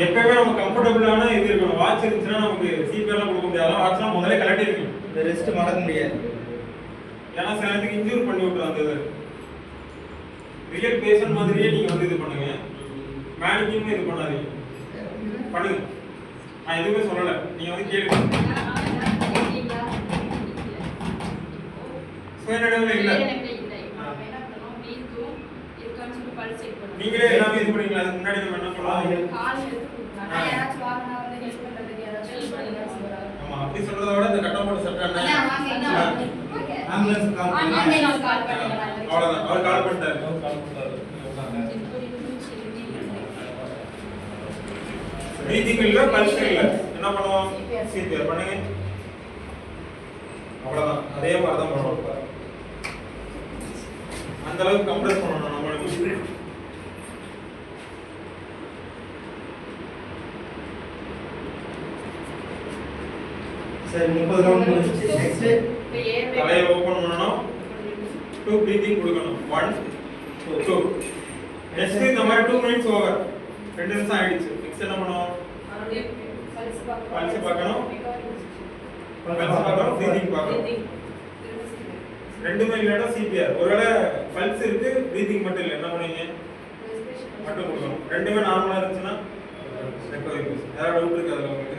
எப்பவுமே நம்ம கம்ஃபர்டபுளான இது இருக்கணும். வாட்ச் இருந்துச்சுன்னா நமக்கு சிபிஆர்லாம் கொடுக்க முடியாது. வாட்ச்லாம் முதல்ல கலட்டி இருக்கணும். இந்த ரெஸ்ட் மறக்க முடியாது. ஏன்னா சில நேரத்துக்கு இன்ஜூர் பண்ணி விட்டுரும் அந்த இது. ரியல் பேஷண்ட் மாதிரியே நீங்க வந்து இது பண்ணுங்க. மேனிக்கிங்னு இது பண்ணாதீங்க. பண்ணுங்க. நான் எதுவுமே சொல்லல. நீங்க வந்து கேளுங்க. சுயநடவுல இல்ல. நீங்களே எல்லாமே இது பண்ணீங்களா? அதுக்கு முன்னாடி நம்ம என்ன பண்ணலாம்? கால் எடுத்து கொடுக்கலாம். நான் யாராச்சும் வாங்குனா வந்து ஹெல்ப் பண்றதுக்கு யாராச்சும் ஹெல்ப் பண்ணுங்க. ஆமா, அப்படி சொல்றத விட இந்த கட்டம் போட்ட சட்டை என்ன? ஆம்புலன்ஸ் கால் பண்ணுங்க. அவ்வளவுதான். அவர் கால் பண்ணிட்டாரு. பிரீதிங் இல்ல, பல்ஸ் இல்ல. என்ன பண்ணுவோம்? சிபிஆர் பண்ணுங்க. அவ்வளவுதான். அதே மாதிரி தான் பண்ணணும். அந்த அளவுக்கு கம்ப்ரஸ் பண்ணணும் நம்மளுக்கு. சரி 30 ரவுண்ட் முடிஞ்சிச்சு. நெக்ஸ்ட் தலையை ஓபன் பண்ணனும். 2 பிரீதிங் கொடுக்கணும். 1 2. நெக்ஸ்ட் இந்த மாதிரி 2 மினிட்ஸ் ஓவர். 2 நிமிஷம் ஆயிடுச்சு. நெக்ஸ்ட் என்ன பண்ணுவோம்? பல்ஸ் பார்க்கணும். பிரீதிங் பார்க்கணும். ரெண்டுமே இல்லனா சிபிஆர். ஒருவேளை பல்ஸ் இருக்கு, பிரீதிங் மட்டும் இல்ல, என்ன பண்ணுவீங்க? மட்டும் கொடுக்கணும். ரெண்டுமே நார்மலா இருந்துச்சுன்னா ரெக்கவரி. ஏதாவது டவுட் இருக்கு அதுல உங்களுக்கு?